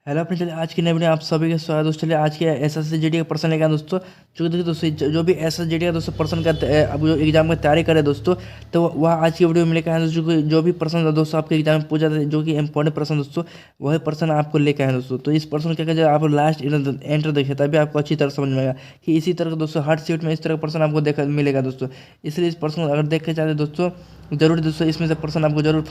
Hello अपने चलिए आज की नई वीडियो आप सभी के स्वागत है दोस्तों। चलिए आज के S S C G D का पर्सन लेकर आए दोस्तों। जो देखिए दोस्तों जो भी एस एस जी डी का दोस्तों पर्सन का अब जो एग्जाम की तैयारी करे दोस्तों, तो वह आज की वीडियो में लेकर आए दोस्तों। जो भी पर्सन दोस्तों आपके एग्जाम में पूछा था, जो कि इंपॉर्टेंट पर्सन दोस्तों, वही पर्सन आपको लेकर आए दोस्तों। तो इस पर्सन क्या करें, आप लास्ट एंटर देखिए तभी आपको अच्छी तरह समझ में आएगा कि इसी तरह का दोस्तों हर सीट में इस तरह का पर्सन आपको देखा मिलेगा दोस्तों। इसलिए इस पर्सन अगर देख के चाहते दोस्तों, जरूर दोस्तों इसमें से पर्सन आपको जरूर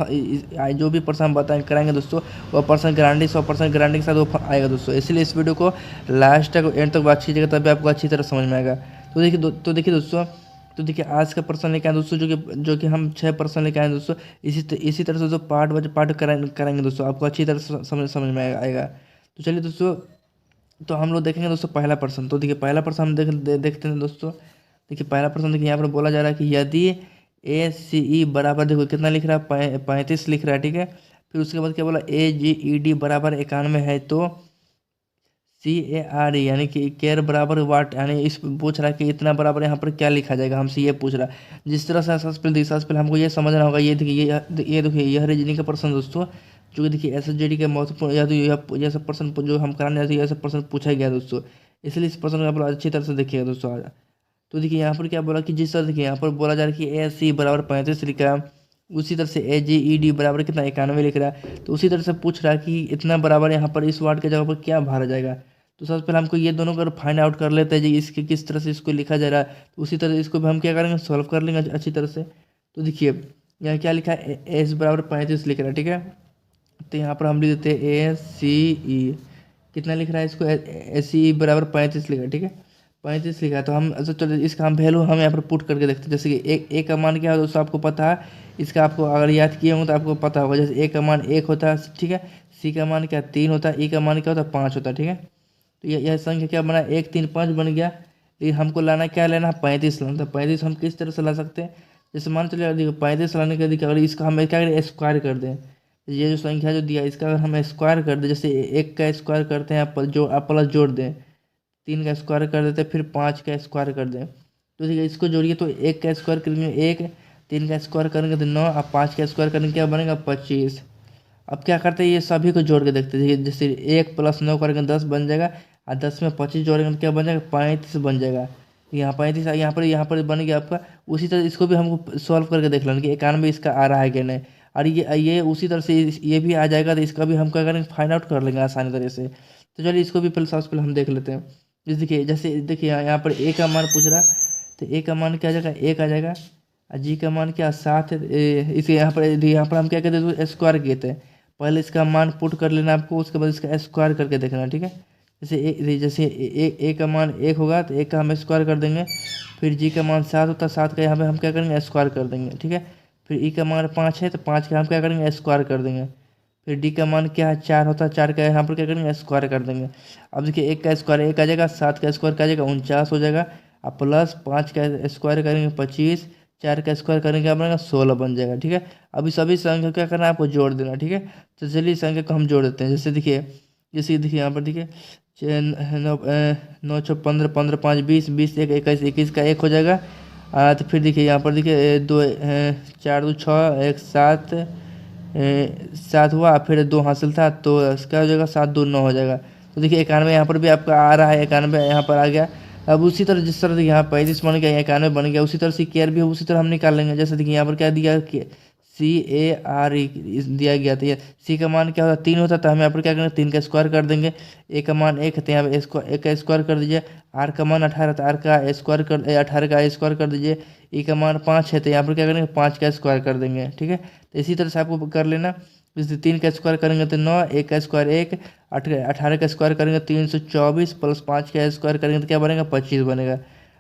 जो भी पर्सन हम बताएं कराएंगे दोस्तों, वो पर्सन गारंटी 100% गारंटी के साथ वो आएगा दोस्तों। इसलिए इस वीडियो को लास्ट तक एंड तक बात कीजिएगा तभी आपको अच्छी तरह समझ में आएगा। तो देखिए दोस्तों, तो देखिए आज का पर्सन लेके आए दोस्तों, जो कि हम 6 पर्सन लेके आए दोस्तों। इसी तरह से जो पार्ट कराएंगे दोस्तों, आपको अच्छी तरह से समझ में आएगा। तो चलिए दोस्तों, तो हम लोग देखेंगे दोस्तों पहला पर्सन। तो देखिए पहला पर्सन हम देखते हैं दोस्तों। देखिए पहला पर्सन देखिए यहाँ पर बोला जा रहा है कि यदि ए सी ई बराबर, देखो कितना लिख रहा है, 35 लिख रहा है, ठीक है। फिर उसके बाद क्या बोला, ए जी ई डी बराबर 91 है, तो सी ए आर ई यानी कि केयर बराबर वाट, यानी इस पूछ रहा है कि इतना बराबर यहाँ पर क्या लिखा जाएगा, हमसे ये पूछ रहा है। जिस तरह से सबसे पहले हमको ये समझना होगा। ये देखिए ये देखिए यह रीजनिंग का पर्सन दोस्तों, जो कि देखिए एस एस जी डी के महत्वपूर्ण या तो यह सब पर्सन जो हम कराने जाते हैं, यह सब पर्सन पूछा गया दोस्तों। इसलिए इस पर्सन को आप लोग अच्छी तरह से देखिएगा दोस्तों आज। तो देखिए यहाँ पर क्या बोला कि जिस तरह देखिए यहाँ पर बोला जा रहा है कि ए सी बराबर 35 लिखा है, उसी तरह से ए जी ई डी बराबर कितना 91 लिख रहा है। तो उसी तरह से पूछ रहा है कि इतना बराबर यहाँ पर इस वार्ड के जगह पर क्या भरा जाएगा। तो सबसे पहले हमको ये दोनों का फाइंड आउट कर लेते हैं जी, इसके किस तरह से इसको लिखा जा रहा है। तो उसी तरह इसको भी हम क्या करेंगे, सॉल्व कर लेंगे अच्छी तरह से। तो देखिए यहाँ क्या लिखा है, एस बराबर 35 लिख रहा है, ठीक है। तो यहाँ पर हम लिख देते हैं ए सी ई, कितना लिख रहा है इसको, एस सी ई बराबर 35 लिखा है, ठीक है। 35 लिखा है। तो हम अच्छा चलो इसका हम वैल्यू हम यहाँ पर पुट करके देखते हैं। जैसे कि ए का मान क्या है दोस्तों, आपको पता है। इसका आपको अगर याद किए होंगे तो आपको पता होगा। जैसे ए का मान 1 होता है, ठीक है। सी का मान क्या 3 होता है, ई का मान क्या होता है 5 होता है, ठीक है। तो यह संख्या क्या बना, 1 3 5 बन गया। लेकिन हमको लाना क्या, लेना 35 लाना। तो 35 हम किस तरह से ला सकते हैं, जैसे मान चलिए देखो 35 लाने के देखिए, अगर इसका हम क्या करें, स्क्वायर कर दें। ये जो संख्या जो दिया इसका अगर हम स्क्वायर कर दें, जैसे 1 का स्क्वायर करते हैं आप, जो आप प्लस जोड़ दें, 3 का स्क्वायर कर देते हैं, फिर 5 का स्क्वायर कर दें। तो ठीक है, इसको जोड़िए। तो 1 का स्क्वायर करेंगे 1, 3 का स्क्वायर करेंगे तो 9, अब 5 का स्क्वायर करेंगे क्या बनेगा 25। अब क्या करते हैं, ये सभी को जोड़ के देखते हैं। जैसे 1 + 9 करेंगे 10 बन जाएगा, और 10 में 25 जोड़ेंगे तो क्या बन जाएगा 35 बन जाएगा। यहाँ 35 यहाँ पर बन गया आपका। उसी तरह इसको भी हमको सॉल्व करके देख लेंगे कि 91 इसका आ रहा है कि नहीं। और ये उसी तरह से ये भी आ जाएगा, तो इसका भी हम क्या करेंगे, फाइंड आउट कर लेंगे आसानी तरह से। तो चलिए इसको भी पहले सबसे पहले हम देख लेते हैं। जैसे देखिए यहाँ पर ए का मान पूछ रहा, तो ए का मान क्या आ जाएगा, 1 आ जाएगा। और जी का मान क्या 7 है। इसे यहाँ पर हम क्या कहते हैं, स्क्वायर कहते हैं। पहले इसका मान पुट कर लेना आपको, उसके बाद इसका स्क्वायर करके देखना, ठीक है। जैसे ए का मान 1 होगा तो 1 का हम स्क्वायर कर देंगे। फिर जी का मान 7 होता है, 7 का यहाँ पे हम क्या करेंगे, स्क्वायर कर देंगे, ठीक है। फिर ई का मान 5 है, तो 5 का हम क्या करेंगे, स्क्वायर कर देंगे। फिर डी का मान क्या है 4 होता है, 4 का यहाँ पर क्या करेंगे, स्क्वायर कर देंगे। अब देखिए 1 का स्क्वायर 1 आ जाएगा, 7 का स्क्वायर क्या आ जाएगा 49 हो जाएगा। अब प्लस 5 का स्क्वायर करेंगे 25, 4 का स्क्वायर करेंगे क्या बनेगा 16 बन जाएगा, ठीक है। अभी सभी संख्या क्या करना है, आपको जोड़ देना, ठीक है। तो चलिए संख्या को हम जोड़ देते हैं। जैसे देखिए यहाँ पर देखिए 9 6 15 15 5 20 20 1 21 21 का 1 हो जाएगा। तो फिर देखिए यहाँ पर देखिए 2 4 2 6 1 7 7 हुआ, फिर 2 हासिल था तो इसका हो जाएगा 7 2 9 हो जाएगा। तो देखिए 91 यहाँ पर भी आपका आ रहा है, 91 यहाँ पर आ गया। अब उसी तरह जिस तरह देखिए यहाँ 35 बन गया, 91 बन गया, उसी तरह से केयर भी उसी तरह हम निकाल लेंगे। जैसे देखिए यहाँ पर क्या दिया, सी ए आर ई दिया गया था। ये सी का मान क्या होता 3 होता, तो हम यहाँ पर क्या करेंगे 3 का स्क्वायर कर देंगे। ए का मान 1 है तो यहाँ पर 1 का स्क्वायर कर दीजिए। आर का मान 18 था, आर का स्क्वायर कर 18 का स्क्वायर कर दीजिए। ई का मान 5 है तो यहाँ पर क्या करेंगे 5 का स्क्वायर कर देंगे, ठीक है। तो इसी तरह से आपको कर लेना। जैसे 3 का स्क्वायर करेंगे तो 9, 1 का स्क्वायर 1, 18 का स्क्वायर करेंगे 324, प्लस 5 का स्क्वायर करेंगे तो क्या बनेगा 25 बनेगा।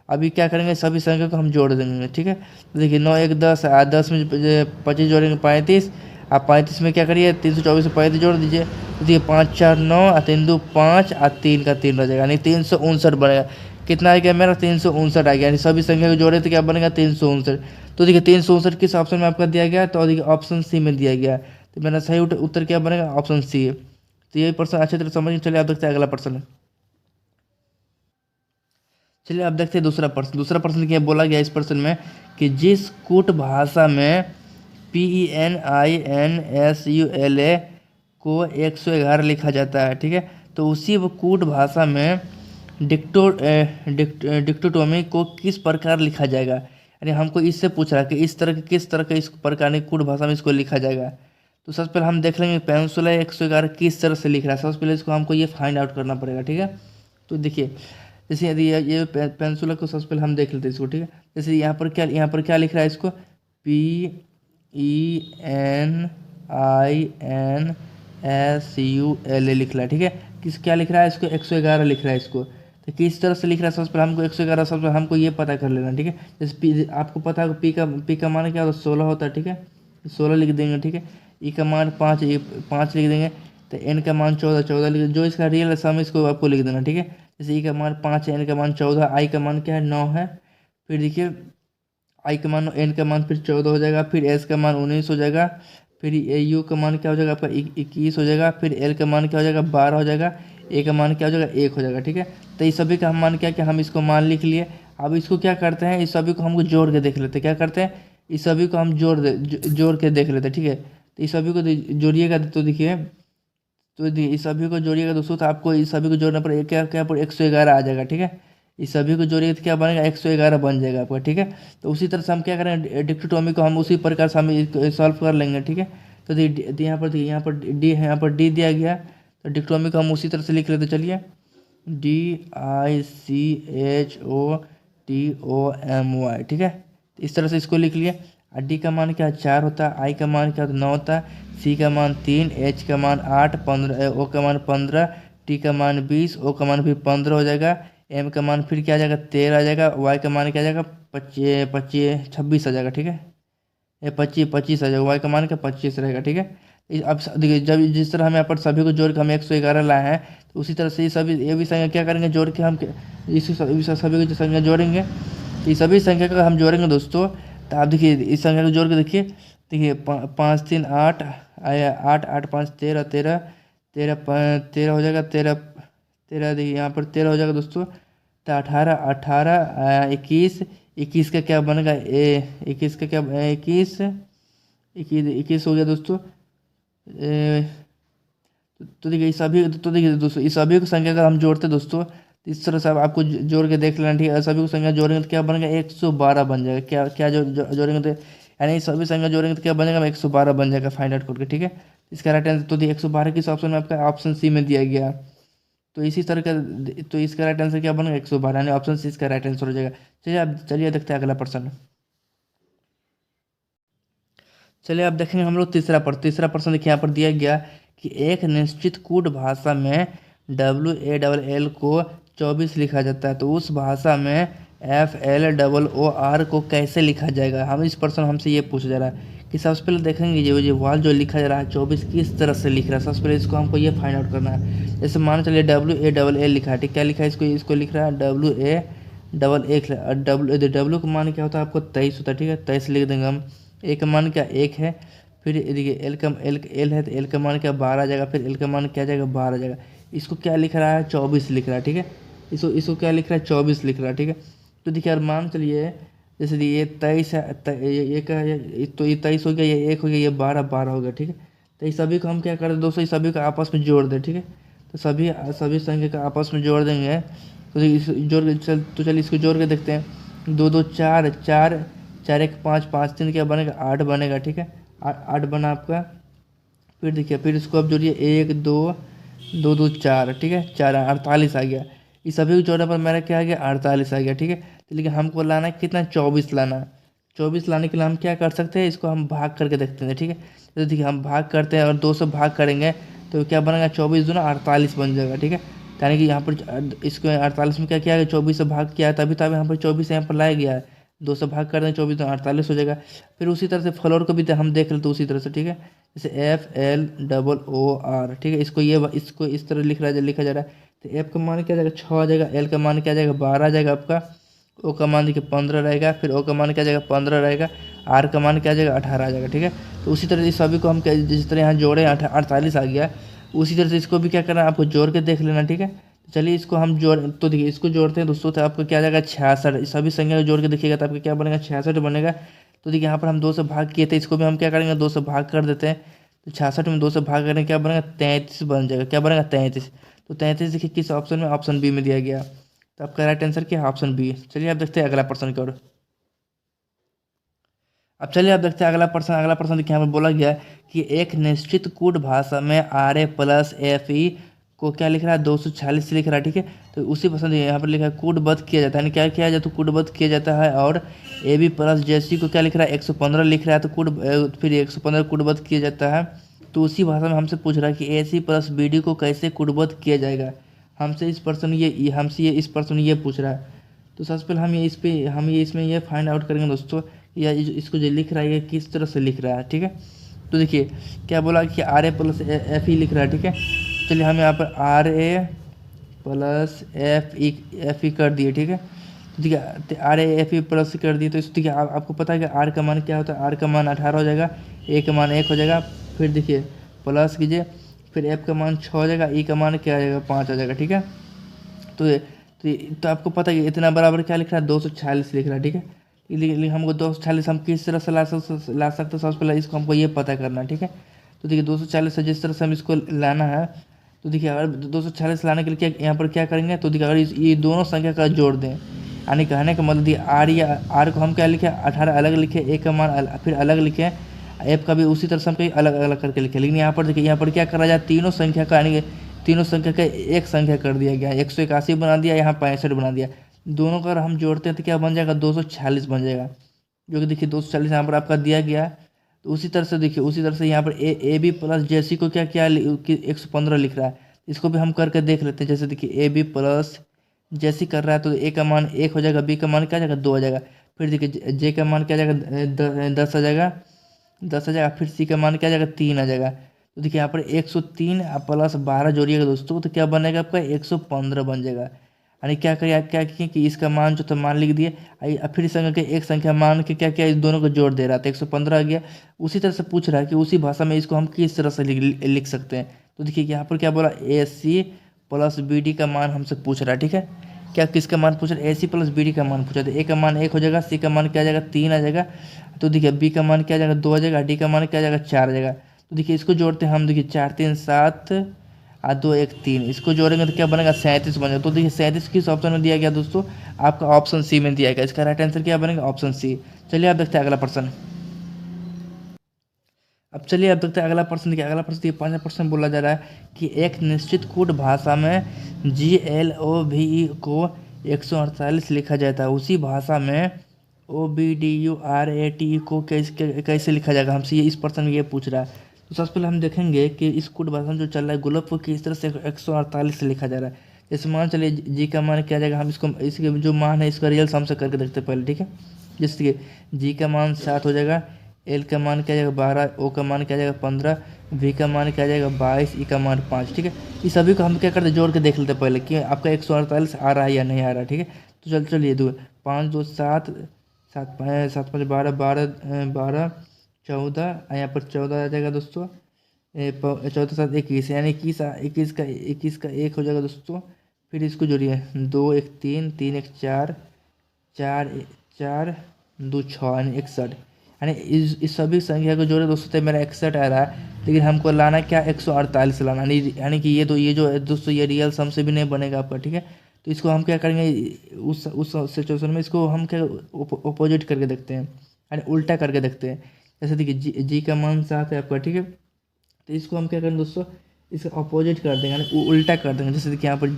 अभी क्या करेंगे, सभी संख्या को हम जोड़ देंगे, ठीक है। तो देखिए 9 1 10, 10 में 25 जोड़ेंगे 35। आप 35 में क्या करिए 324 से 35 जोड़ दीजिए। तो देखिए 5 4 9, 3 2 5, और 3 का 3 रह जाएगा, यानी 359 बनेगा। कितना आ गया मेरा 359 आ गया, यानी सभी संख्या को जोड़े तो क्या बनेगा 359। तो देखिए 359 किस ऑप्शन में आपका दिया गया, तो देखिए ऑप्शन सी में दिया गया। तो मेरा सही उत्तर क्या बनेगा, ऑप्शन सी है। तो ये प्रश्न अच्छी तरह समझ चलिए। आप देखते हैं अगला प्रश्न है। चलिए अब देखते हैं दूसरा प्रश्न क्या बोला गया इस प्रश्न में, कि जिस कूट भाषा में PENINSULA को 111 लिखा जाता है, ठीक है। तो उसी वो कूट भाषा में डिक्टोटोमी को किस प्रकार लिखा जाएगा, यानी हमको इससे पूछ रहा है कि इस तरह के किस तरह के इस प्रकार की कूट भाषा में इसको लिखा जाएगा। तो सबसे पहले हम देख लेंगे पेंसुला 111 किस तरह से लिख रहा है। सबसे पहले इसको हमको ये फाइंड आउट करना पड़ेगा, ठीक है। तो देखिए, जैसे यदि ये पेंसुला को सबसे पहले हम देख लेते हैं इसको, ठीक है। जैसे यहाँ पर क्या लिख रहा है, इसको PENINSULA लिख रहा है, ठीक है। क्या लिख रहा है, इसको 111 लिख रहा है इसको। तो किस तरह से लिख रहा है, सबसे पहले हमको 111 सबसे पहले हमको ये पता कर लेना, ठीक है। जैसे आपको पता है पी का मान क्या होता है, 16 होता है, ठीक है। 16 लिख देंगे, ठीक है। ई का मान 5 लिख देंगे। तो एन का मान 14 लिख, जो इसका रियल सम इसको आपको लिख देना, ठीक है। जैसे ई का मान 5 है, एन का मान 14, आई का मान क्या है 9 है। फिर देखिए आई का मान एन का मान फिर 14 हो जाएगा, फिर एस का मान 19 हो जाएगा, फिर यू का मान क्या हो जाएगा आपका 21 हो जाएगा, फिर एल का मान क्या हो जाएगा 12 हो जाएगा, ए का मान क्या हो जाएगा 1 हो जाएगा, ठीक है। तो इस सभी का हम मान क्या हम इसको मान लिख लिए। अब इसको क्या करते हैं, इस सभी को हमको जोड़ के देख लेते हैं। क्या करते हैं, इस सभी को हम जोड़ के देख लेते हैं, ठीक है। तो इस सभी को जोड़िएगा तो देखिए, इस सभी को जोड़िएगा दोस्तों, तो आपको इस सभी को जोड़ने पर क्या पर 111 आ जाएगा, ठीक है। इस सभी को जोड़िए तो क्या बनेगा 111 बन जाएगा आपका, ठीक है। तो उसी तरह से हम क्या करेंगे, डिक्टोटोमी को हम उसी प्रकार से हम सॉल्व कर लेंगे, ठीक है। तो यहाँ पर डी है, यहाँ पर डी दिया गया, तो डिक्टोटोमी को हम उसी तरह से लिख लेते, चलिए DICHOTOMY, ठीक है। इस तरह से इसको लिख लिए। और डी का मान क्या 4 होता है, आई का मान क्या 9 होता है, सी का मान 3, एच का मान 8, 15, ओ का मान 15, टी का मान 20, ओ का मान फिर 15 हो जाएगा, एम का मान फिर क्या आ जाएगा 13 आ जाएगा, वाई का मान क्या आ जाएगा 26 आ जाएगा, ठीक है। ये 25 आ जाएगा, वाई का मान क्या 25 रहेगा, ठीक है। अब देखिए, जब जिस तरह हम यहाँ पर सभी को जोड़ के हम 111 लाए हैं, तो उसी तरह से ये भी संख्या क्या करेंगे, जोड़ के हम इसी सभी को संख्या जोड़ेंगे। तो इस सभी संख्या का हम जोड़ेंगे दोस्तों। तो आप देखिए इस संख्या को जोड़ के देखिए 5 3 8 8 8 5 13 13 13 हो जाएगा, 13 देखिए यहाँ पर 13 हो जाएगा दोस्तों। तो 18 21 का क्या बनेगा 21 का क्या 21 हो गया दोस्तों। तो देखिए दोस्तों, इस सभी को संख्या का हम जोड़ते दोस्तों, तो इस तरह से आपको जोड़ के देख लेना, ठीक है। सभी को संख्या जोड़ेंगे तो क्या बनेगा 112 बन जाएगा। क्या जोड़ेंगे तो यानी सभी संख्या जोड़ेंगे तो क्या बनेगा 112 बन जाएगा फाइंड आउट करके, ठीक है। इसका राइट आंसर तो 112 किस ऑप्शन में आपका ऑप्शन सी में दिया गया। तो इसी तरह का, तो इसका राइट आंसर क्या बनेगा 112, यानी ऑप्शन सी इसका राइट आंसर हो जाएगा। चलिए देखते हैं अगला प्रश्न। चलिए अब देखेंगे हम लोग तीसरा प्रश्न देखिए यहाँ पर दिया गया कि एक निश्चित कूट भाषा में WALL को 24 लिखा जाता है, तो उस भाषा में FLOOR को कैसे लिखा जाएगा। हम इस प्रश्न हमसे ये पूछा जा रहा है कि सबसे पहले देखेंगे ये वाल जो लिखा जा रहा है 24 किस तरह से लिख रहा है। सबसे पहले इसको हमको ये फाइंड आउट करना है। जैसे मान चलिए WALL लिखा है, ठीक, क्या लिखा है इसको लिख रहा है WALL। डब्ल्यू का मान क्या होता है आपको 23 होता है, ठीक है। 23 लिख देंगे हम। ए का मान क्या 1 है, फिर देखिए एल है तो एल का मान क्या 12 आ जाएगा, फिर एल का मान क्या आ जाएगा 12 आ जाएगा। इसको क्या लिख रहा है 24 लिख रहा है, ठीक है। इसको क्या लिख रहा है 24 लिख रहा है, ठीक है। तो देखिए यार मान चलिए जैसे ये 23 है, ये का तो ये 23 हो गया, ये 1 हो गया, ये 12 हो गया, ठीक है। तो इस सभी को हम क्या करें दोस्तों, इस सभी को आपस में जोड़ दें, ठीक है। तो सभी संख्या का आपस में जोड़ देंगे। तो चलिए इसको जोड़ के देखते हैं। 2 2 4 4 4 1 5 5 3 क्या बनेगा 8 बनेगा, ठीक है। 8 बना आपका। फिर देखिए फिर इसको आप जोड़िए 1 2 2 2 4, ठीक है, 4 48 आ गया। इस सभी को जोड़ने पर मेरा क्या आ गया 48 आ गया, ठीक है। तो लेकिन हमको लाना है कितना 24 लाना है। 24 लाने के लिए हम क्या कर सकते हैं, इसको हम भाग करके देखते हैं, ठीक है। तो देखिए हम भाग करते हैं और 2 से भाग करेंगे तो क्या बनेगा 24 दूना 48 बन जाएगा, ठीक है। यानी कि यहाँ पर इसको 48 में क्या किया है 24 से भाग किया है, तभी तो यहाँ पर 24 यहाँ पर लाया गया है। 2 से भाग कर दें 24 तो 48 हो जाएगा। फिर उसी तरह से फ्लोर को भी हम देख लेते उसी तरह से, ठीक है। जैसे FLOOR, ठीक है। इसको इस तरह लिखा जा रहा है। तो एफ का मान क्या आ जाएगा 6 आ जाएगा, एल का मान क्या आ जाएगा 12 आ जाएगा आपका, ओ का मान देखिए 15 रहेगा, फिर ओ का मान क्या आ जाएगा 15 रहेगा, आर का मान क्या आ जाएगा 18 आ जाएगा, ठीक है। तो उसी तरह से सभी को हम जिस तरह यहाँ जोड़े 48 आ गया, उसी तरह से इसको भी क्या करना है आपको जोड़ के देख लेना, ठीक है। चलिए इसको हम जोड़ तो देखिए इसको जोड़ते हैं दोस्तों, तो आपको क्या आ जाएगा 66। सभी संख्या को जोड़ के देखिएगा तो आपका क्या बनेगा 66 बनेगा। तो देखिए यहाँ पर हम 2 से भाग किए थे, इसको भी हम क्या करेंगे 2 से भाग कर देते हैं। तो 66 में 2 से भाग करें क्या बनेगा 33 बन जाएगा। क्या बनेगा 33। तो 33 देखिए किस ऑप्शन में, ऑप्शन बी में दिया गया। तो आपका राइट आंसर क्या है ऑप्शन बी। चलिए आप देखते हैं अगला प्रश्न की ओर। अब चलिए आप देखते हैं अगला प्रश्न। अगला प्रश्न देखिए यहाँ पर बोला गया है कि एक निश्चित कूट भाषा में R A plus F E को क्या लिख रहा है 246 लिख रहा है। ठीक है, तो उसी प्रश्न यहाँ पर लिखा है कूटबद्ध किया जाता है, यानी क्या किया जाता है, कूटबद्ध किया जाता है। और ए बी प्लस जेसी को क्या लिख रहा है 115 लिख रहा है, तो फिर 115 कूटबद्ध किया जाता है। तो उसी भाषा में हमसे पूछ रहा है कि ए सी प्लस बी डी को कैसे कूटबद्ध किया जाएगा। हमसे ये इस प्रश्न ये पूछ रहा है। तो सबसे पहले हम ये इसमें ये फाइंड आउट करेंगे दोस्तों, या इसको जो लिख रहा है ये किस तरह से लिख रहा है। ठीक है, तो देखिए क्या बोला कि R A plus F E लिख रहा है। ठीक है, चलिए हम यहाँ पर R A plus F E कर दिए। ठीक है, तो ठीक है R A F E plus कर दिए। तो इस ठीक है आपको पता है कि आर का मान क्या होता है, आर का मान 18 हो जाएगा, ए का मान 1 हो जाएगा, फिर देखिए प्लस कीजिए, फिर एफ का मान 6 हो जाएगा, ई का मान क्या आ जाएगा 5 हो जाएगा। ठीक है, तो आपको पता है कि इतना बराबर क्या लिख रहा है 246 लिख रहा है। ठीक है, लेकिन हमको 246 हम किस तरह से ला सकते हैं, सबसे पहले इसको हमको ये पता करना है। ठीक है, तो देखिए 240 से जिस तरह से हम इसको लाना है, तो देखिए अगर 240 लाने के लिए क्या यहाँ पर क्या करेंगे, तो देखिए अगर ये दोनों संख्या का जोड़ दें, यानी कहने का मतलब दिया आर को हम क्या लिखे 18 अलग लिखे, ए का मान फिर अलग लिखे, एफ का भी उसी तरह से हम कहीं अलग अलग करके लिखे। लेकिन यहाँ पर देखिए यहाँ पर क्या करा जाए, तीनों संख्या का यानी तीनों संख्या का एक संख्या कर दिया गया, 181 बना दिया, यहाँ 65 बना दिया। दोनों का अगर हम जोड़ते हैं तो क्या बन जाएगा 246 बन जाएगा, जो कि देखिए 246 यहाँ पर आपका दिया गया है। तो उसी तरह से देखिए उसी तरह से यहाँ पर ए बी प्लस जेसी को क्या क्या 115 लिख रहा है, इसको भी हम करके देख लेते हैं। जैसे देखिए ए बी प्लस जेसी कर रहा है, तो ए का मान 1 हो जाएगा, बी का मान क्या आ जाएगा 2 हो जाएगा, फिर देखिए जे का मान क्या आ जाएगा 10 आ जाएगा, 10 आ जाएगा, फिर सी का मान क्या आ जाएगा 3 आ जाएगा। तो देखिए यहाँ पर 103 प्लस 12 जोड़िएगा दोस्तों, तो क्या बनेगा आपका 115 बन जाएगा। यानी क्या करिए क्या किए कि इसका मान जो था मान लिख दिए, फिर इस संख्या के एक संख्या मान के क्या किया इस दोनों को जोड़ दे रहा था, 115 आ गया। उसी तरह से पूछ रहा है कि उसी भाषा में इसको हम किस तरह से लिख सकते हैं। तो देखिए यहाँ पर क्या बोला ए सी प्लस बी डी का मान हमसे पूछ रहा है। ठीक है, क्या किसका मान पूछ रहा है, ए सी प्लस बी डी का मान पूछा, तो ए का मान 1 हो जाएगा, सी का मान क्या आ जाएगा 3 आ जाएगा, तो देखिए बी का मान क्या आ जाएगा 2 आ जाएगा, डी का मान क्या आ जाएगा 4 आ जाएगा। तो देखिए इसको जोड़ते हैं हम, देखिए 4 3 7 और 2 1 3, इसको जोड़ेंगे तो क्या बनेगा 37 बनेगा। तो देखिए 37 किस ऑप्शन में दिया गया दोस्तों, आपका ऑप्शन सी में दिया गया। इसका राइट आंसर क्या बनेगा ऑप्शन सी। चलिए आप देखते हैं अगला प्रश्न। अब चलिए अब देखते हैं अगला प्रश्न। देखिए अगला प्रश्न 5 प्रश्न बोला जा रहा है कि एक निश्चित कूट भाषा में GLOVE को 148 लिखा जाता है, उसी भाषा में OBDURATE को कैसे लिखा जाएगा, हमसे ये इस प्रश्न में ये पूछ रहा है। तो सबसे पहले हम देखेंगे कि इस कूट भाषा में जो चल रहा है गुलाब को किस तरह से 148 से लिखा जा रहा है। जैसे मान चलिए जी का मान क्या जाएगा, हम इसके जो मान है इसका रियल सम से करके देखते हैं पहले। ठीक है, जैसे कि जी का मान 7 हो जाएगा, एल का मान क्या जाएगा 12, ओ का मान क्या जाएगा 15, वी का मान क्या जाएगा 22, ई का मान 5। ठीक है, इस सभी को हम क्या करते हैं जोड़ के देख लेते हैं पहले कि आपका 148 आ रहा है या नहीं आ रहा है। ठीक है, तो चलिए 5 2 7 7 7 5 12 12 12 14, यहाँ पर 14 आ जाएगा दोस्तों, 14 7 21, यानी 21 का 1 हो जाएगा दोस्तों। फिर इसको जोड़िए 2 1 3 3 1 4 4 4 2 6 यानी 61, यानी इस सभी संख्या को जोड़े दोस्तों तो मेरा 61 आ रहा है। लेकिन हमको लाना क्या 148 लाना, यानी कि ये जो है दोस्तों ये रियल सम से भी नहीं बनेगा आपका। ठीक है, तो इसको हम क्या करेंगे उस सिचुएशन में इसको हम क्या अपोजिट करके देखते हैं, यानी उल्टा करके देखते हैं। जैसे देखिए जी का मान 7 है आपका। ठीक है, तो इसको हम क्या करेंगे दोस्तों, इसका अपोजिट कर देंगे यानी उल्टा कर देंगे। जैसे देखिए यहाँ पर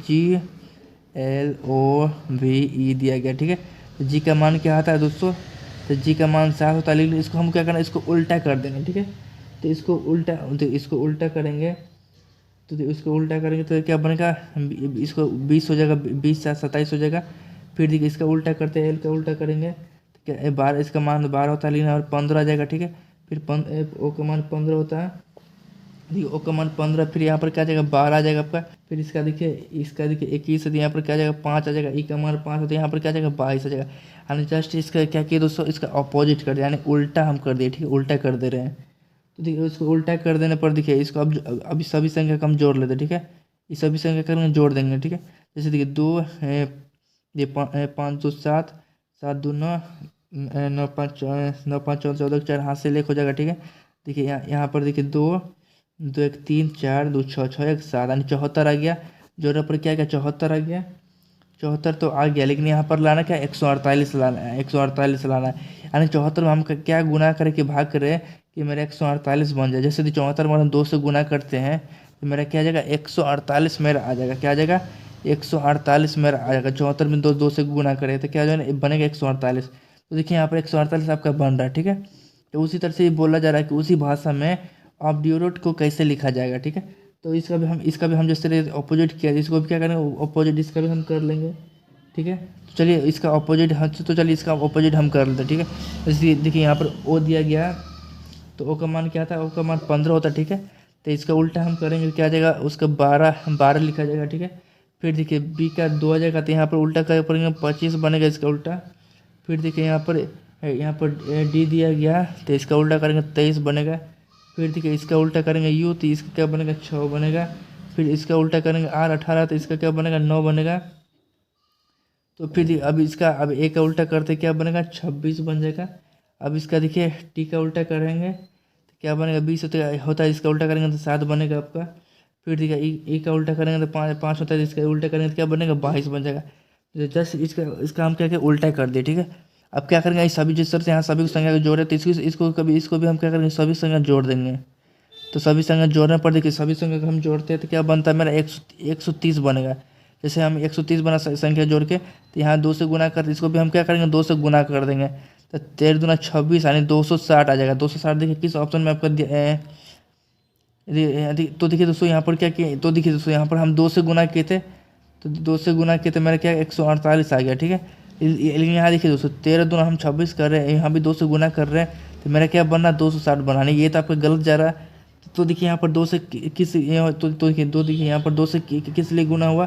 GLOVE दिया गया। ठीक है, तो जी का मान क्या आता है दोस्तों, तो जी का मान 7 होता है, लेकिन इसको हम क्या करना इसको उल्टा कर देंगे। ठीक है, तो इसको उल्टा करेंगे, तो इसको उल्टा करेंगे तो क्या बनेगा, इसको 20 हो जाएगा, 20 7 27 हो जाएगा। फिर देखिए इसका उल्टा करते हैं, एल का उल्टा करेंगे तो क्या 12, इसका मान 12 होता है, लेकिन और 15 आ जाएगा। ठीक है, फिर ओ का मान 15 होता है, देखिए ओ का मान 15, फिर यहाँ पर क्या आ जाएगा 12 आ जाएगा आपका। फिर इसका देखिए 21 है, तो यहाँ पर क्या आ जाएगा 5 आ जाएगा, ई का मान 5 होता है, यहाँ पर क्या आ जाएगा 22 आ जाएगा। यानी जस्ट इसका क्या किया दोस्तों, इसका अपोजिट कर दिया, यानी उल्टा हम कर दिए। ठीक है, उल्टा कर दे रहे हैं। तो देखिए उसको उल्टा कर देने पर देखिए इसको अब अभी सभी संख्या का हम जोड़ लेते हैं। ठीक है, इस सभी संख्या का हम जोड़ देंगे। ठीक है, जैसे देखिए 2 ये 5 2 7 7 2 9 9 5 9 5 14 14 4 हाथ से लेख हो जाएगा। ठीक है, देखिए यहाँ पर देखिए 2 दो एक 3 4 2 6 6 एक 7 यानी 74 आ गया। जोड़ने पर क्या क्या 74 आ गया। 74 तो आ गया, लेकिन यहाँ पर लाना क्या 148 लाना है, 148 लाना है। यानी 74 में हम क्या गुना करें कि भाग करें कि मेरा 148 बन जाए। जैसे कि 74 में हम 2 से गुना करते हैं तो मेरा क्या आ जाएगा 148 मेरा आ जाएगा। क्या आ जाएगा 148 मेरा आ जाएगा। 74 में दो से गुना करें तो क्या हो जाएगा बनेगा 148। तो देखिए यहाँ पर 148 आपका बन रहा है, ठीक है। तो उसी तरह से ये बोला जा रहा है कि उसी भाषा में ऑब्डियोरोट को कैसे लिखा जाएगा, ठीक है। तो इसका भी हम जिस तरह अपोजिट किया इसको भी क्या करेंगे अपोजिट इसका भी हम कर लेंगे, ठीक है। तो चलिए इसका अपोजिट तो चलिए इसका अपोजिट हम कर लेते हैं, ठीक है। जैसे देखिए यहाँ पर ओ दिया गया तो ओ का मान क्या था, ओ का मान 15 होता है, ठीक है। तो इसका उल्टा हम करेंगे क्या आ जाएगा उसका 12 लिखा जाएगा, ठीक है। फिर देखिए बी का 2 आ जाएगा तो यहाँ पर उल्टा क्या करेंगे 25 बनेगा इसका उल्टा। फिर देखिए यहाँ पर डी दिया गया तो इसका उल्टा करेंगे 23 बनेगा। फिर देखिए इसका उल्टा करेंगे यू तो इसका क्या बनेगा 6 बनेगा। फिर इसका उल्टा करेंगे आर 18 तो इसका क्या बनेगा 9 बनेगा। तो फिर अब ए का उल्टा करते क्या बनेगा 26 बन जाएगा। अब इसका देखिए टी का उल्टा करेंगे तो क्या बनेगा 20 होता है, इसका उल्टा करेंगे तो 7 बनेगा आपका। फिर देखिए ई का उल्टा करेंगे तो 5 होता है, इसका उल्टा करेंगे तो क्या बनेगा 22 बन जाएगा। तो जस्ट इसका हम क्या क्या उल्टा कर दिए, ठीक है। अब क्या करेंगे इस सभी जिस तरह से यहाँ सभी संख्या को जोड़े तो इसको भी हम क्या करेंगे सभी संख्या जोड़ देंगे। तो सभी संख्या जोड़ने पर देखिए सभी संख्या को हम जोड़ते हैं तो क्या बनता है मेरा 130 बनेगा। जैसे हम 130 बना संख्या जोड़ के तो यहाँ 2 से गुना कर इसको भी हम क्या करेंगे 2 से गुना कर देंगे तो 13 दूना 26 यानी 260 आ जाएगा। 260 देखिए किस ऑप्शन में आपका तो देखिए दोस्तों यहाँ पर क्या किए तो देखिए दोस्तों यहाँ पर हम 2 से गुना किए थे तो 2 से गुना किए तो मेरा क्या 148 आ गया, ठीक है। लेकिन यहाँ देखिए दोस्तों 13 दूना हम 26 कर रहे हैं, यहाँ भी 2 से गुना कर रहे हैं तो मेरा क्या बनना 260 बनाने, ये तो आपका गलत जा रहा है। तो देखिए यहाँ पर 2 से देखिए यहाँ पर 2 से किस लिए गुना हुआ।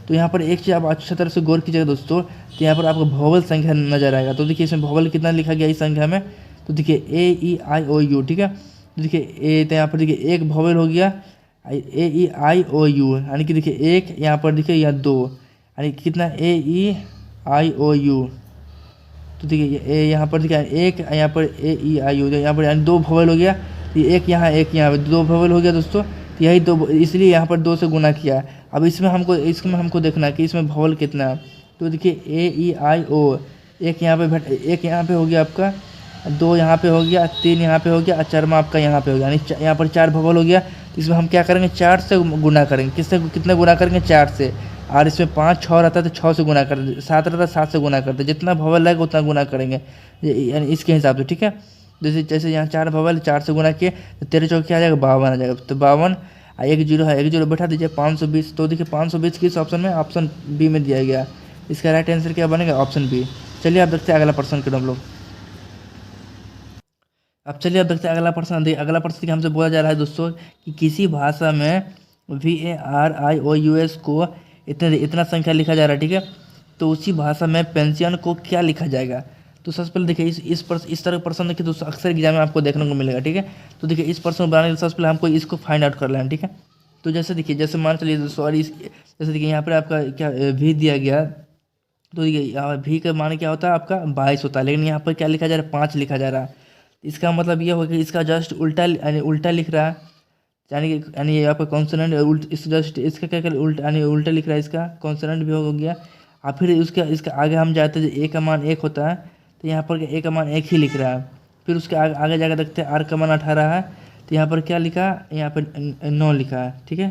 तो यहाँ पर एक चीज़ आप अच्छी तरह से गौर कीजिएगा दोस्तों, तो यहाँ पर आपको भौवल संख्या नजर आएगा। तो देखिए इसमें भौवल कितना लिखा गया इस संख्या में, तो देखिए A E I O U, ठीक है। तो देखिए ए तो यहाँ पर देखिए एक भौवल हो गया AEIOU, यानी कि देखिए एक यहाँ पर देखिए यहाँ 2 यानी कितना AEIOU। तो देखिए यहाँ पर देखिए एक यहाँ पर AEIO यहाँ पर यानी 2 भौवल हो गया। तो एक यहाँ पे 2 भौवल हो गया दोस्तों। तो यही 2 इसलिए यहाँ पर 2 से गुना किया। अब इसमें हमको देखना है कि इसमें भौवल कितना है। तो देखिए AEIO एक यहाँ पे हो गया आपका, 2 यहाँ पे हो गया, 3 यहाँ पे हो गया और चरमा आपका यहाँ पे हो गया, यानी यहाँ पर 4 भौवल हो गया। तो इसमें हम क्या करेंगे 4 से गुना करेंगे। कितने गुना करेंगे 4 से। और इसमें 5 6 रहता है तो 6 से गुना करते, 7 रहता है 7 से गुना करते, जितना भौवल लगेगा उतना गुना करेंगे यानी इसके हिसाब से, ठीक है। जैसे यहाँ 4 भौवल 4 से गुना किए तो 13 चौक क्या आ जाएगा 52 आ जाएगा। तो 52 एक जीरो है, एक जीरो बैठा दीजिए 520। तो देखिए 520 किस ऑप्शन में, ऑप्शन बी में दिया गया। इसका राइट आंसर क्या बनेगा ऑप्शन बी। चलिए आप देखते हैं अगला प्रश्न करो हम लोग। अब चलिए अब देखते हैं अगला प्रश्न। देखिए अगला प्रश्न हमसे बोला जा रहा है दोस्तों कि किसी भाषा में VARIOUS को इतना संख्या लिखा जा रहा है, ठीक है। तो उसी भाषा में पेंशन को क्या लिखा जाएगा। तो सबसे पहले देखिए इस तरह का प्रश्न देखिए दोस्तों अक्सर एग्जाम में आपको देखने को मिलेगा, ठीक है। तो देखिए इस प्रश्न को बनाने के लिए सबसे पहले हमको इसको फाइंड आउट कर लेना, ठीक है। तो जैसे मान चलिए सॉरी जैसे देखिए यहाँ पर आपका क्या भी दिया गया। तो देखिए भी का मान क्या होता है आपका 22 होता है, लेकिन यहाँ पर क्या लिखा जा रहा है 5 लिखा जा रहा है। इसका मतलब ये हो कि इसका जस्ट उल्टा यानी उल्टा लिख रहा है, यानी ये आपका कॉन्सोनेंट इस जस्ट इसका क्या कर उल्टा यानी उल्टा लिख रहा है, इसका कॉन्सोनेंट भी हो गया। और फिर इसका आगे हम जाते हैं ए का मान 1 होता है तो यहाँ पर ए का मान 1 ही लिख रहा है। फिर उसके आगे जाकर देखते हैं आर का मान 18 है तो यहाँ पर क्या लिखा, यहाँ पर 9 लिखा है, ठीक है।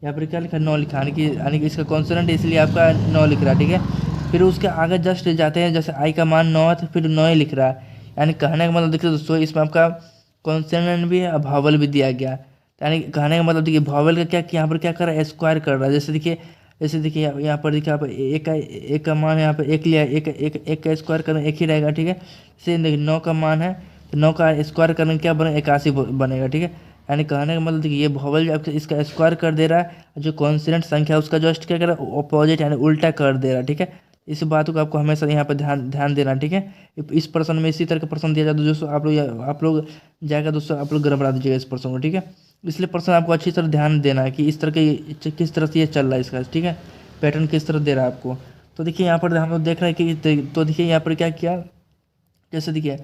यहाँ पर क्या लिखा 9 लिखा, यानी कि इसका कॉन्सोनेंट इसलिए आपका 9 लिख रहा है, ठीक है। फिर उसके आगे जस्ट जाते हैं जैसे आई का मान 9 है तो फिर 9 ही लिख रहा है। यानी कहने का मतलब देखिए दोस्तों इसमें आपका कॉन्सोनेंट भी है और भावल भी दिया गया। यानी कहने का मतलब देखिए भावल का क्या यहाँ पर क्या कर रहा है स्क्वायर कर रहा है। जैसे देखिए यहाँ पर देखिए आप एक का मान यहाँ पर 1 लिया, एक का स्क्वायर करना 1 ही रहेगा, ठीक है। जैसे देखिए 9 का मान है तो 9 का स्क्वायर करने क्या बनेगा 81 बनेगा, ठीक है। यानी कहने का मतलब देखिए ये भावल भी आपका इसका स्क्वायर कर दे रहा है, जो कॉन्सोनेंट संख्या उसका जस्ट क्या कर रहा है अपोजिट यानी उल्टा कर दे रहा है, ठीक है। इस बात को आपको हमेशा यहाँ पर ध्यान देना, ठीक है। इस प्रश्न में इसी तरह का प्रश्न दिया जाता है दोस्तों, आप लोग जाकर दोस्तों आप लोग गड़बड़ा दीजिएगा इस प्रश्न को, ठीक है। इसलिए प्रश्न आपको अच्छी तरह ध्यान देना है कि इस तरह के किस तरह से ये चल रहा है इसका, ठीक है, पैटर्न किस तरह दे रहा है आपको। तो देखिए यहाँ पर हम लोग देख रहे हैं कि तो देखिए यहाँ पर क्या किया, जैसे देखिए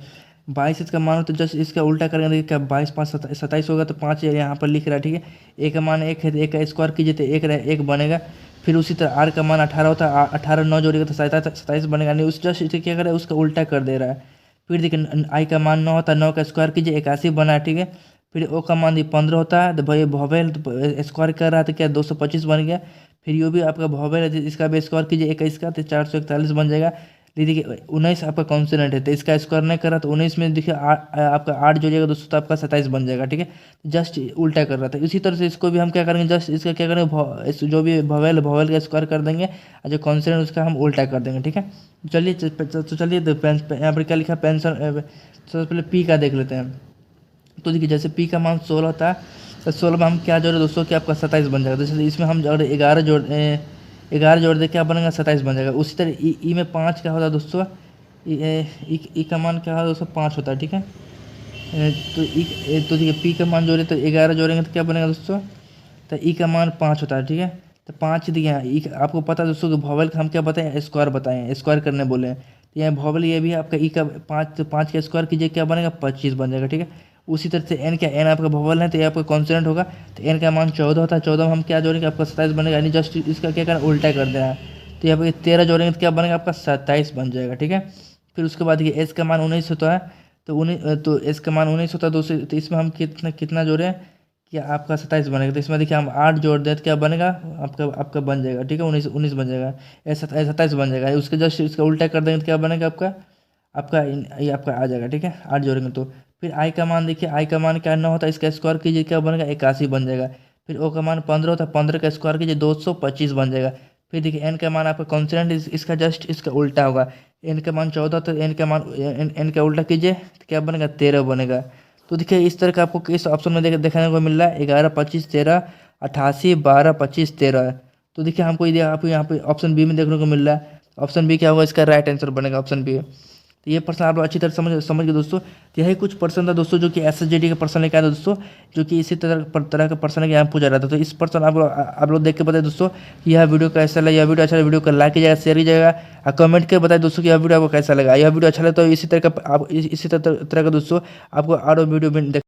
22 इसका मान हो तो जस्ट इसका उल्टा करेंगे, देखिए क्या 22 5 27 होगा, तो 5 यहाँ पर लिख रहा है, ठीक है। ए का मान 1 है तो 1 का स्क्वायर कीजिए तो 1 बनेगा। फिर उसी तरह आर का मान 18 होता है, 18 9 जोड़ेगा तो 27 बनेगा, नहीं उस जस्ट इसे क्या करे उसका उल्टा कर दे रहा है। फिर देखिए आई का मान 9 होता है, 9 का स्क्वायर कीजिए 81 बना, ठीक है। फिर ओ का मान 15 होता है, तो भाई भवेल तो स्क्वायर कर रहा है तो क्या 225 बन गया। फिर यो भी आपका भवेल है, इसका भी स्क्वायर कीजिए 21 का तो 441 बन जाएगा। देखिए 19 आपका कॉन्सोनेंट है तो इसका स्क्वायर नहीं कर रहा, तो 19 में देखिए आपका 8 जोड़िएगा दोस्तों तो आपका 27 बन जाएगा, ठीक है। जस्ट उल्टा कर रहा था। इसी तरह से इसको भी हम क्या करेंगे, जस्ट इसका क्या करेंगे, जो भी भवेल का स्क्वायर कर देंगे और जो कॉन्सोनेंट उसका हम उल्टा कर देंगे, ठीक है। चलिए तो चलिए यहाँ पर क्या लिखा पेंशन, सबसे पहले पी का देख लेते हैं। तो देखिए जैसे पी का मान 16 होता है, तो 16 में हम क्या जोड़े दोस्तों कि आपका 27 बन जाएगा। जैसे इसमें हम जोड़े 11 जोड़ दे क्या बनेगा 27 बन जाएगा। उसी तरह ई में 5 क्या होता है दोस्तों, ई का मान क्या होता है दोस्तों 5 होता है, ठीक है। तो देखिए पी का मान जोड़े तो 11 जोड़ेंगे तो क्या बनेगा दोस्तों, तो ई का मान 5 होता है, ठीक है। तो 5 देखिए यहाँ ई आपको पता है दोस्तों कि भॉवेल का हम क्या बताएं स्क्वायर बताएं, स्क्वायर करने बोले हैं। तो यहाँ भॉवेल ये भी है आपका ई का 5, तो 5 का स्क्वायर कीजिए क्या बनेगा 25 बन जाएगा, ठीक है। उसी तरह से एन क्या एन आपका भॉवेल है तो ये आपका कॉन्सोनेंट होगा, तो एन का मान 14 होता है, 14 में हम क्या जोड़ेंगे आपका 27 बनेगा, यानी जस्ट इसका क्या करना उल्टा कर देना है। तो यहाँ पे 13 जोड़ेंगे तो क्या बनेगा आपका 27 बन जाएगा, ठीक है। फिर उसके बाद ये एस का मान 19 होता है, तो एस का मान 19 होता है दोस्तों, तो इसमें हम कितना जोड़ें कि आपका 27 बनेगा। तो इसमें देखिए हम 8 जोड़ दें तो क्या बनेगा आपका बन जाएगा, ठीक है। 19 बन जाएगा, 27 बन जाएगा। उसके जस्ट इसका उल्टा कर देंगे तो क्या बनेगा ये आपका आ जाएगा, ठीक है। 8 जोड़ेंगे तो फिर आई का मान देखिए, आई का मान क्या 9 होता है, इसका स्क्वायर कीजिए क्या बनेगा 81 बन जाएगा। फिर ओ का मान 15 होता है, 15 का स्क्वायर कीजिए 225 बन जाएगा। फिर देखिए एन का मान आपका कॉन्स्टेंट इसका जस्ट इसका उल्टा होगा। एन का मान 14 तो एन का उल्टा कीजिए तो क्या बनेगा 13 बनेगा। तो देखिए इस तरह का आपको इस ऑप्शन में देखने को मिल रहा है 11 25 13 88 12 25 13। तो देखिए हमको ये आपको यहाँ पे ऑप्शन बी में देखने को मिल रहा है। ऑप्शन बी क्या होगा, इसका राइट आंसर बनेगा ऑप्शन बी। तो ये पर्सन आप लोग अच्छी तरह समझ गए दोस्तों। तो यही कुछ पर्सन था दोस्तों जो कि SSGD के पर्सन लेके आया था दोस्तों, जो कि इसी तरह का पर्सन लेके यहाँ पूछा रहा था। तो इस पर्सन आप लोग देख के बताए दोस्तों कि यह वीडियो कैसा लगा। यह वीडियो अच्छा लगा वीडियो को लाइक कीजिएगा, शेयर कीजिएगा और कमेंट करके बताए दोस्तों कि यह वीडियो आपको कैसा लगा। यह वीडियो अच्छा लगा तो इसी तरह का दोस्तों आपको और वीडियो